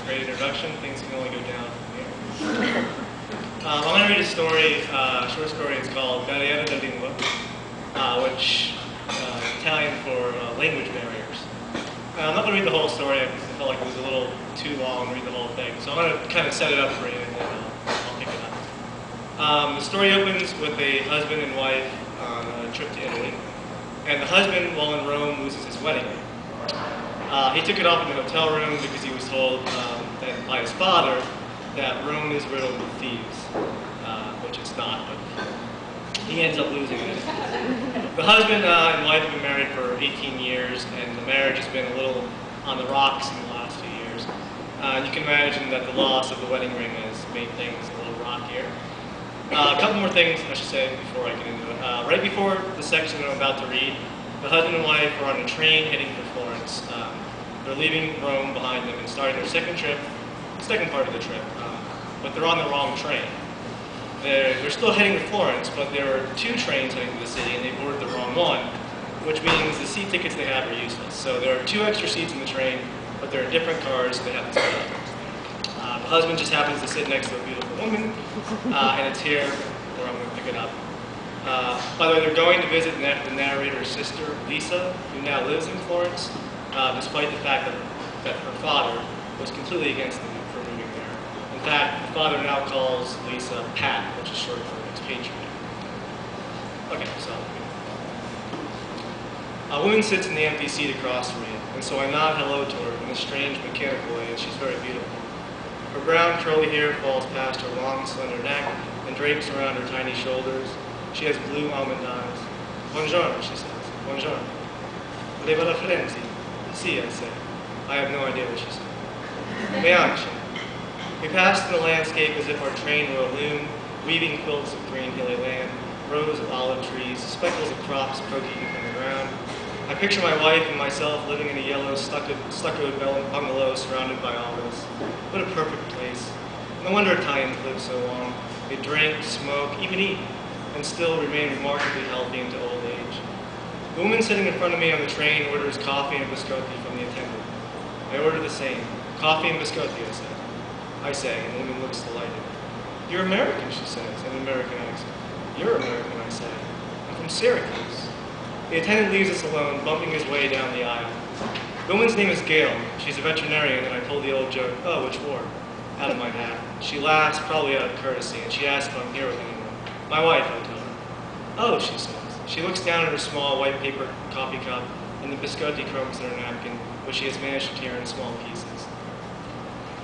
great introduction. Things can only go down from here. I'm going to read a story, short story. It's called Barriera della Lingua, which is Italian for language barriers. I'm not going to read the whole story because I felt like it was a little too long to read the whole thing. So I'm going to kind of set it up for you and then I'll pick it up. The story opens with a husband and wife on a trip to Italy. And the husband, while in Rome, loses his wedding ring. He took it off in the hotel room because he was told that by his father that Rome is riddled with thieves, which it's not, but he ends up losing it. The husband and wife have been married for 18 years, and the marriage has been a little on the rocks in the last few years. You can imagine that the loss of the wedding ring has made things a little rockier. A couple more things I should say before I get into it. Right before the section I'm about to read, the husband and wife are on a train heading for Florence. They're leaving Rome behind them and starting their second part of the trip, but they're on the wrong train. They're still heading to Florence, but there are two trains heading to the city and they boarded the wrong one, which means the seat tickets they have are useless. So there are 2 extra seats in the train, but they're in different cars, so they have to split up. The husband just happens to sit next to a beautiful woman, and it's here where I'm going to pick it up. By the way, they're going to visit the narrator's sister, Lisa, who now lives in Florence, despite the fact that her father was completely against them for moving there. In fact, the father now calls Lisa Pat, which is short for expatriate. Okay, so a woman sits in the empty seat across from me, and so I nod hello to her in a strange mechanical way, and she's very beautiful. Her brown curly hair falls past her long, slender neck and drapes around her tiny shoulders. She has blue almond eyes. Buongiorno, she says. Buongiorno. Voleva la Firenze? Sì, I say. I have no idea what she said. Bianchi. We passed in the landscape as if our train were a loom, weaving quilts of green hilly land, rows of olive trees, speckles of crops poking from the ground. I picture my wife and myself living in a yellow stuccoed bungalow surrounded by olives. What a perfect place. No wonder Italians live so long. They drink, smoke, even eat, and still remain remarkably healthy into old age. The woman sitting in front of me on the train orders coffee and biscotti from the attendant. I order the same. Coffee and biscotti, I say, and the woman looks delighted. You're American, she says, in an American accent. You're American, I say. I'm from Syracuse. The attendant leaves us alone, bumping his way down the aisle. The woman's name is Gail. She's a veterinarian, and I pull the old joke, oh, which war? Out of my hat. She laughs, probably out of courtesy, and she asks if I'm here with anyone. My wife, I tell her. Oh, she says. She looks down at her small white paper coffee cup and the biscotti crumbs in her napkin, which she has managed to tear in small pieces.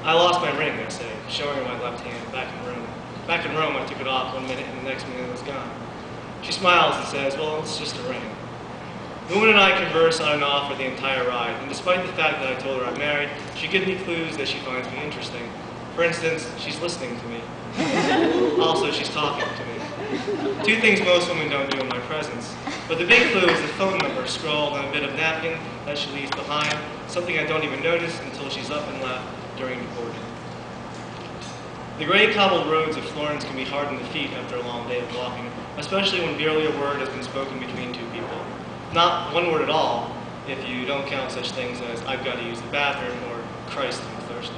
I lost my ring, I say, showing her my left hand, back in Rome. Back in Rome, I took it off 1 minute, and the next minute it was gone. She smiles and says, well, it's just a ring. The woman and I converse on and off for the entire ride, and despite the fact that I told her I'm married, she gives me clues that she finds me interesting. For instance, she's listening to me. Also, she's talking to me. 2 things most women don't do in my presence. But the big clue is the phone number scrawled on a bit of napkin that she leaves behind, something I don't even notice until she's up and left during boarding. The gray cobbled roads of Florence can be hard on the feet after a long day of walking, especially when barely a word has been spoken between 2 people. Not one word at all, if you don't count such things as, I've got to use the bathroom, or Christ, I'm thirsty.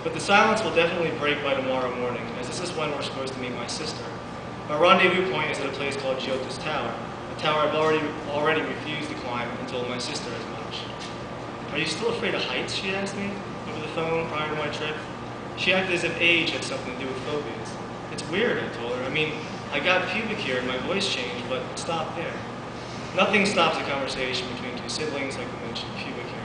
But the silence will definitely break by tomorrow morning, as this is when we're supposed to meet my sister. Our rendezvous point is at a place called Giotto's Tower, a tower I've already refused to climb and told my sister as much. Are you still afraid of heights, she asked me, over the phone prior to my trip. She acted as if age had something to do with phobias. It's weird, I told her. I mean, I got pubic hair and my voice changed, but it stopped there. Nothing stops a conversation between 2 siblings like the mention of pubic hair.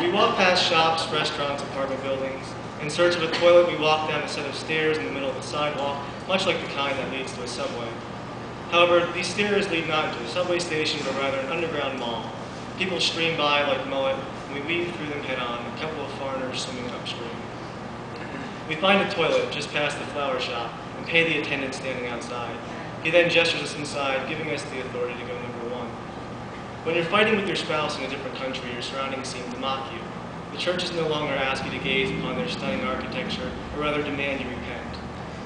We walk past shops, restaurants, apartment buildings. In search of a toilet, we walk down a set of stairs in the middle of the sidewalk, much like the kind that leads to a subway. However, these stairs lead not into a subway station, but rather an underground mall. People stream by like mullet, and we weave through them head-on, a couple of foreigners swimming upstream. We find a toilet just past the flower shop and pay the attendant standing outside. He then gestures us inside, giving us the authority to go number 1. When you're fighting with your spouse in a different country, your surroundings seem to mock you. The churches no longer ask you to gaze upon their stunning architecture, or rather demand you repent.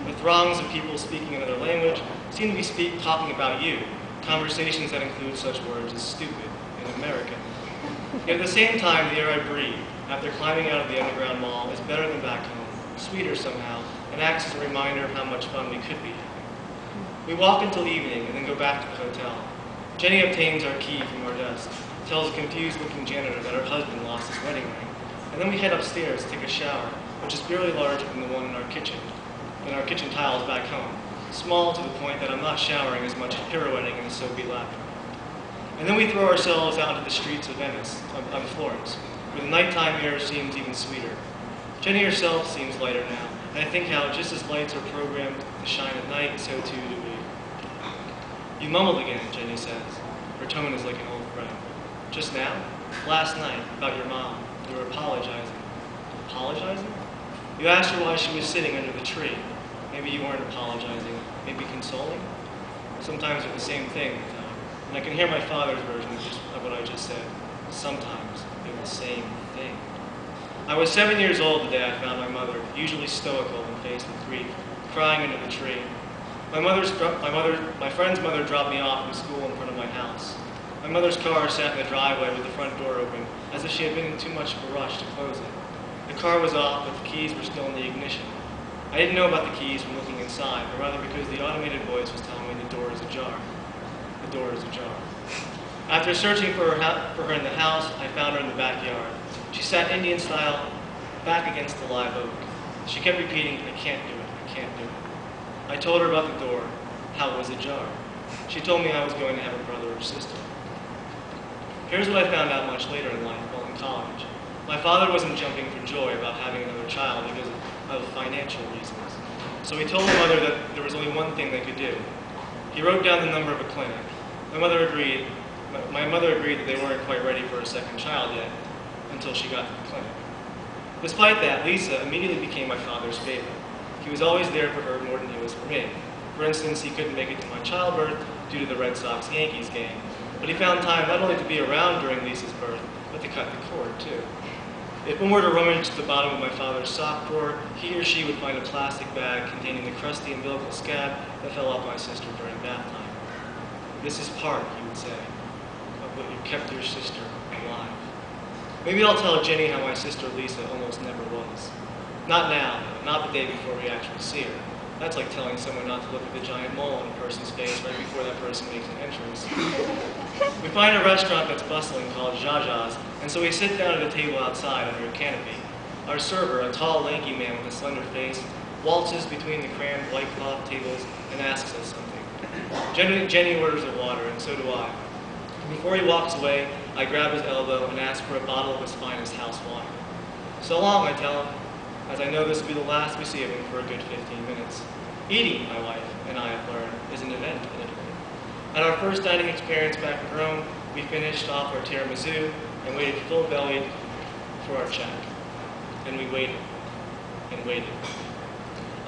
The throngs of people speaking another language seem to be talking about you, conversations that include such words as stupid and American. Yet at the same time, the air I breathe, after climbing out of the underground mall is better than back home, sweeter somehow, and acts as a reminder of how much fun we could be having. We walk until evening and then go back to the hotel. Jenny obtains our key from our desk, tells a confused-looking janitor that her husband lost his wedding ring, and then we head upstairs to take a shower, which is barely larger than the one in our kitchen tiles back home, small to the point that I'm not showering as much as pirouetting in a soapy lap. And then we throw ourselves out into the streets of Venice, of Florence, where the nighttime air seems even sweeter. Jenny herself seems lighter now, and I think how just as lights are programmed to shine at night, so too do we. You mumbled again, Jenny says. Her tone is like an old friend. Just now? Last night, about your mom. You were apologizing. Apologizing? You asked her why she was sitting under the tree. Maybe you weren't apologizing. Maybe consoling? Sometimes they're the same thing, I tell her. And I can hear my father's version of what I just said. Sometimes they're the same thing. I was 7 years old the day I found my mother, usually stoical and faced with grief, crying under the tree. My friend's mother dropped me off from school in front of my house. My mother's car sat in the driveway with the front door open, as if she had been in too much of a rush to close it. The car was off, but the keys were still in the ignition. I didn't know about the keys from looking inside, but rather because the automated voice was telling me the door is ajar. The door is ajar. After searching for her in the house, I found her in the backyard. She sat Indian style, back against the live oak. She kept repeating, I can't do it, I can't do it. I told her about the door, how it was ajar. She told me I was going to have a brother or sister. Here's what I found out much later in life, while in college. My father wasn't jumping for joy about having another child because of financial reasons. So he told my mother that there was only one thing they could do. He wrote down the number of a clinic. My mother agreed that they weren't quite ready for a second child yet, until she got to the clinic. Despite that, Lisa immediately became my father's favorite. He was always there for her more than he was for me. For instance, he couldn't make it to my childbirth due to the Red Sox-Yankees game, but he found time not only to be around during Lisa's birth, but to cut the cord, too. If one were to rummage to the bottom of my father's sock drawer, he or she would find a plastic bag containing the crusty umbilical scab that fell off my sister during bath time. This is part, he would say, of what you kept your sister alive. Maybe I'll tell Jenny how my sister Lisa almost never was. Not now, not the day before we actually see her. That's like telling someone not to look at the giant mole on a person's face right before that person makes an entrance. We find a restaurant that's bustling called Jaja's, and so we sit down at a table outside under a canopy. Our server, a tall, lanky man with a slender face, waltzes between the crammed white cloth tables and asks us something. Jenny orders a water, and so do I. Before he walks away, I grab his elbow and ask for a bottle of his finest house wine. So long, I tell him, as I know this will be the last we see of him for a good 15 minutes. Eating, my wife and I have learned, is an event in Italy. At our first dining experience back in Rome, we finished off our tiramisu and waited full-bellied for our check. And we waited and waited.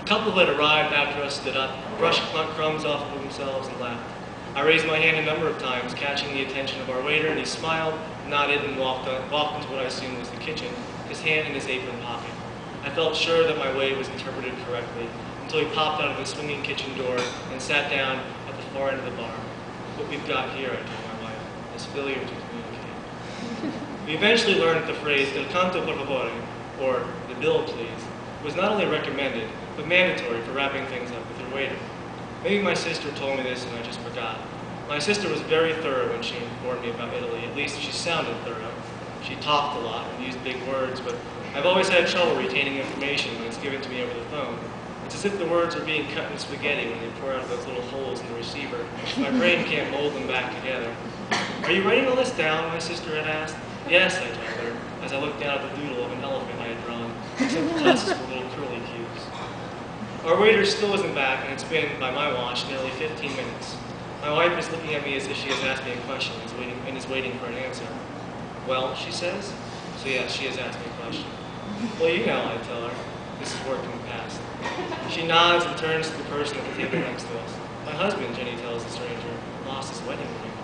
A couple who had arrived after us stood up, brushed crumbs off of themselves, and left. I raised my hand a number of times, catching the attention of our waiter, and he smiled, nodded, and walked into what I assumed was the kitchen, his hand in his apron pocket. I felt sure that my wave was interpreted correctly, until he popped out of the swinging kitchen door and sat down at the far end of the bar. What we've got here, I told my wife, is failure to communicate. We eventually learned that the phrase, "del canto por favore," or "the bill, please," was not only recommended, but mandatory for wrapping things up with your waiter. Maybe my sister told me this and I just forgot. My sister was very thorough when she informed me about Italy. At least she sounded thorough. She talked a lot and used big words, but I've always had trouble retaining information when it's given to me over the phone. It's as if the words are being cut in spaghetti when they pour out of those little holes in the receiver. My brain can't mold them back together. "Are you writing all this down?" my sister had asked. "Yes," I told her, as I looked down at the doodle of an elephant I had drawn, except the tusks were little curly cubes. Our waiter still isn't back, and it's been, by my watch, nearly 15 minutes. My wife is looking at me as if she has asked me a question and is waiting for an answer. "Well," she says. So yes, she has asked me a question. "Well, you know," I tell her. This is work in the past. She nods and turns to the person at the table next to us. "My husband," Jenny tells the stranger, "lost his wedding ring."